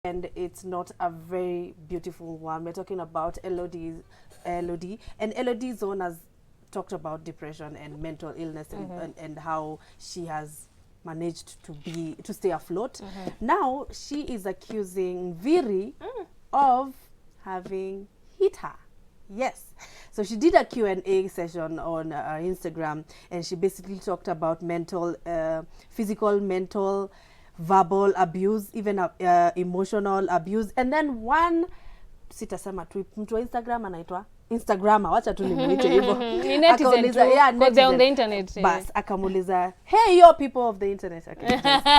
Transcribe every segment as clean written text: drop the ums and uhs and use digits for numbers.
And it's not a very beautiful one. We're talking about Elodie. And Elodie Zone has talked about depression and mental illness and how she has managed to stay afloat. Now she is accusing Nviiri of having hit her. Yes. So she did a Q&A session on Instagram, and she basically talked about physical, mental, verbal abuse, even emotional abuse. And then one sitasema tu mtu wa Instagram anaitwa Instagrammer, wacha tu nimuite hivyo. Akamuliza, yeah, they're on the internet. Bas, akamuliza, hey, yo, people of the internet.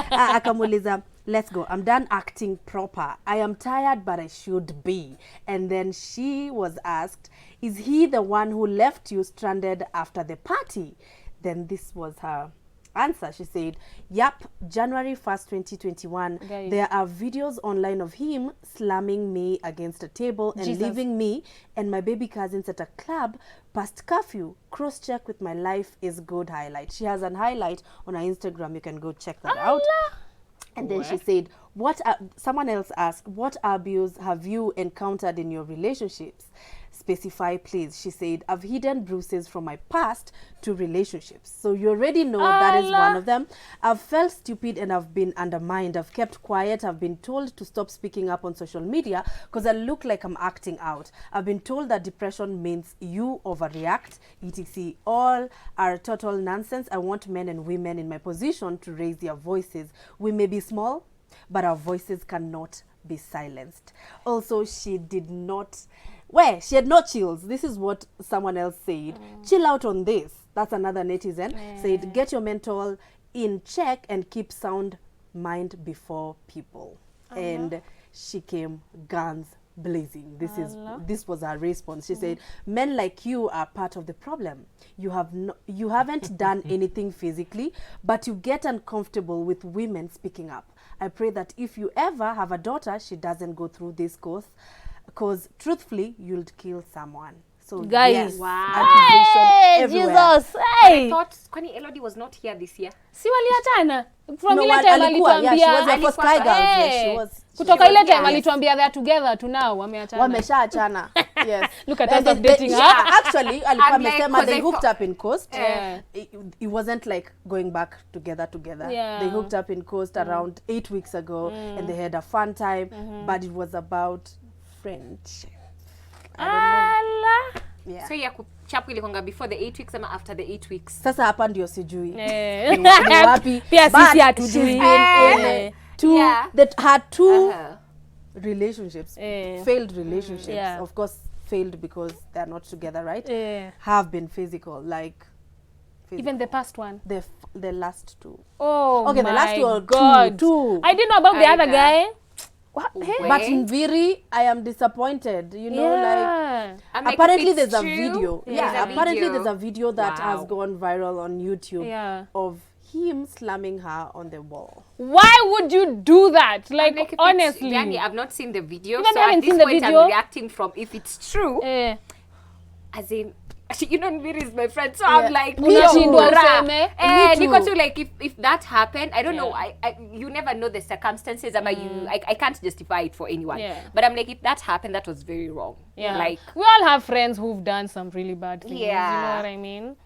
Akamuliza, let's go. I'm done acting proper. I am tired, but I should be. And then she was asked, is he the one who left you stranded after the party? Then this was her answer. She said, yep, January 1st, 2021, guys, there are videos online of him slamming me against a table and leaving me and my baby cousins at a club past curfew. Cross-check with my life is good highlight. She has an highlight on her Instagram. You can go check that out. And then she said, someone else asked, what abuse have you encountered in your relationships? Specify, please. She said, I've hidden bruises from my past to relationships. So you already know that is one of them. I've felt stupid and I've been undermined. I've kept quiet. I've been told to stop speaking up on social media because I look like I'm acting out. I've been told that depression means you overreact, etc. All are total nonsense. I want men and women in my position to raise their voices. We may be small, but our voices cannot be silenced. Also, she did not... she had no chills. This is what someone else said. Chill out on this. That's another netizen. Said, get your mental in check and keep sound mind before people. And she came guns blazing. This was her response. She said, men like you are part of the problem. You haven't done anything physically, but you get uncomfortable with women speaking up. I pray that if you ever have a daughter, she doesn't go through this course. Because truthfully, you'll kill someone. So guys, yes, hey, Jesus, hey. I thought Kwani Elodie was not here this year. Si waliachana? From ile time alituambia. Yeah, she was the first guy girl. Yes, she was. Kutoka ile time alituambia they are together to now wameachana. Wameshaachana. Yes. Look at us updating her. Yeah, actually, alikuwa amesema they hooked up in Coast. It wasn't like going back together. Yeah. They hooked up in Coast around 8 weeks ago and they had a fun time, but it was about friendship. Yeah. So ya kuchapu ilikonga before the 8 weeks ama after the 8 weeks? Sasa hapa ndio sijui. Ni wapi? Pia sisi hatujui. That had two relationships, failed relationships. Yeah. Of course, failed because they're not together, right? Have been physical, like physical. Even the past one. The last two. Oh, okay, my the last two are God. two. I didn't know about the other guy. But in Nviiri, I am disappointed. You know, like apparently there's a video. Apparently there's a video that has gone viral on YouTube of him slamming her on the wall. Why would you do that? Like honestly, Danny, I've not seen the video. So at this point, I'm reacting from if it's true. As in, you know, Nviiri is my friend, so I'm like, niko too, like, if that happened, I don't know, you never know the circumstances. I can't justify it for anyone. But I'm like, if that happened, that was very wrong. Like, we all have friends who've done some really bad things. You know what I mean?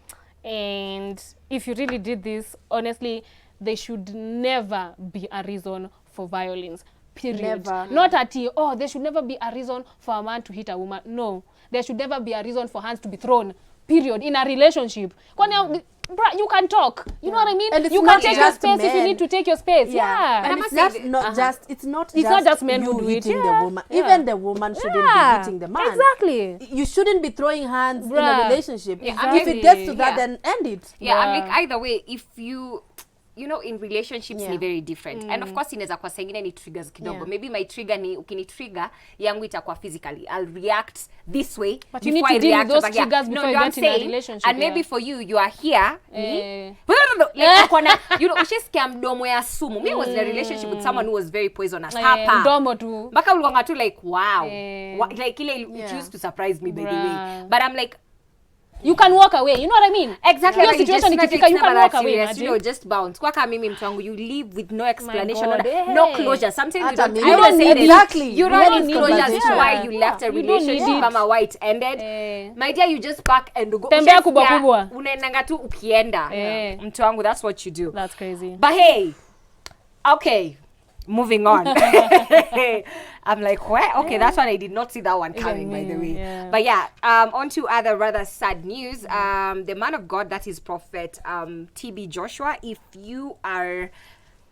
And if you really did this, honestly, there should never be a reason for violence. Period. Never. Not at all. There should never be a reason for a man to hit a woman. No. There should never be a reason for hands to be thrown. Period. In a relationship. You can talk. You know what I mean? And you can take your space if you need to take your space. But it's not just men who do it. Hitting the woman. Even the woman shouldn't be hitting the man. Exactly. You shouldn't be throwing hands in a relationship. If it gets to that, then end it. I'm like, either way, if you know, in relationships ni very different. And of course inaweza kwa sengine ni triggers kidogo. Maybe my trigger ni ukini trigger yangu itakuwa physically. I'll react this way. But you need to deal with those triggers before you get in a relationship. And maybe for you are here. Like, you know, ushesikia mdomo ya sumu. Me was in a relationship with someone who was very poisonous. Mdomo tu. Mpaka ulikuwa tu like, wow. Like ile it used to surprise me by the way. But I'm like, you can walk away, you know what I mean? Exactly. Your situation ikifika, you can walk away. You know, just bounce. Kwa kama mimi mtu wangu, you leave with no explanation, God, no closure. Sometimes Hata you mimi. don't say this. Exactly. You You don't don't need need closure as to conversation. why you left a You don't need relationship it. kama why it ended. My dear, you just pack and go. Tembea kubwa kubwa. Unaendanga tu ukienda. Mtu wangu, that's what you do. That's crazy. But hey, okay, moving on. I'm like, what? Okay, that's one I did not see that one coming, by the way. Yeah. But yeah, on to other rather sad news. The man of God, that is Prophet TB Joshua. If you are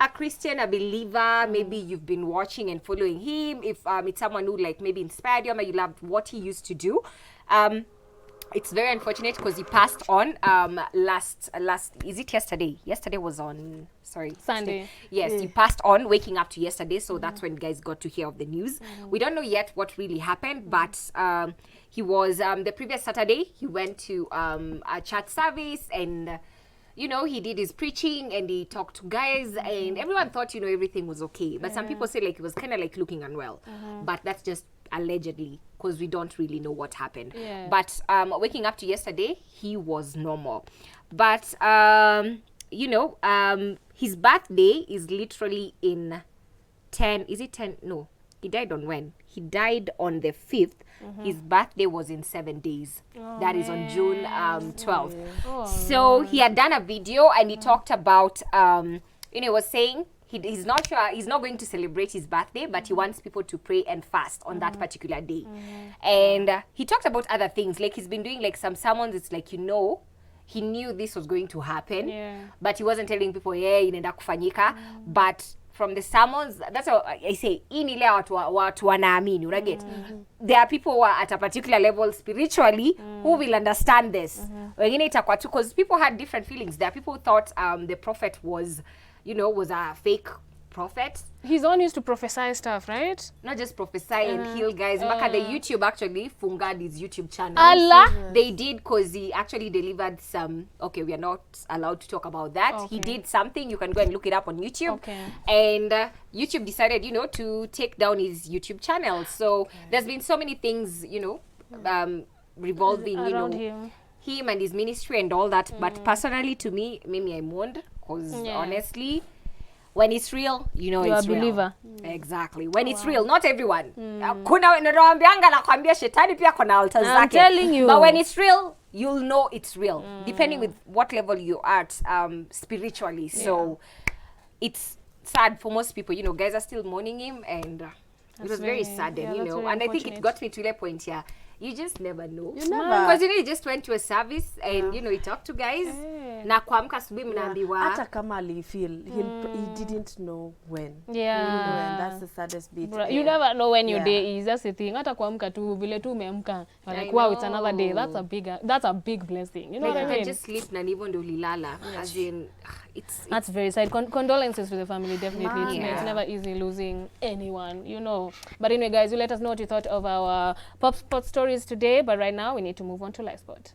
a Christian, a believer, maybe you've been watching and following him, if it's someone who like maybe inspired you, or you loved what he used to do, it's very unfortunate because he passed on last is it yesterday? Yesterday was on Sunday. Yes, he passed on waking up to yesterday, so that's when guys got to hear of the news. We don't know yet what really happened, but he was the previous Saturday he went to a church service, and you know, he did his preaching and he talked to guys, and everyone thought, you know, everything was okay, but some people say like he was kind of like looking unwell, but that's just allegedly, because we don't really know what happened. But waking up to yesterday, he was normal. But you know, his birthday is literally in 10, is it 10? No, he died on when? He died on the 5th. His birthday was in 7 days. That is on June 12th. So he had done a video and he talked about, you know, he was saying he's not sure, he's not going to celebrate his birthday, but he wants people to pray and fast on that particular day. And he talked about other things, like he's been doing like some sermons. It's like, you know, he knew this was going to happen, but he wasn't telling people, yeah, inaenda kufanyika. But from the sermons, that's how I say, in ile watu wanaamini, unaget. There are people who are at a particular level spiritually who will understand this. Wengine itakuwa tu, because people had different feelings. There are people who thought the prophet was, you know, was a fake prophet. He's on used to prophesy stuff, right? Not just prophesy and heal guys. Back the YouTube actually fungad his YouTube channel. Allah. They did, because he actually delivered some. Okay, we are not allowed to talk about that. He did something. You can go and look it up on YouTube. And YouTube decided, you know, to take down his YouTube channel. So there's been so many things, you know, revolving, you know, him and his ministry and all that. But personally, to me, maybe I mourned, because honestly, when it's real, you know, it's a believer. Real. Exactly. When it's real, not everyone. Kuna naambianga nakwambia shetani pia kuna altars zake. I'm telling you. But when it's real, you'll know it's real, depending with what level you are at spiritually. So it's sad for most people. You know, guys are still mourning him, and it was very sad, you know. And I think it got me to the point here. You just never know. You never. Because, you know, he just went to a service and, you know, he talked to guys. Na kuamka asubuhi mnaambiwa. Hata kama alifeel, he didn't know when. Yeah. You know, and that's the saddest bit. You never know when your day is. That's the thing. Hata kuamka tu vile tu umeamka. You're like, wow, it's another day. That's a big blessing. You know like, what I mean? You can just sleep na hivyo ndo ulilala. As in, that's very sad. Condolences to the family, definitely. It's never easy losing anyone, you know. But anyway, guys, you let us know what you thought of our Pop Spot stories today. But right now, we need to move on to Live Spot.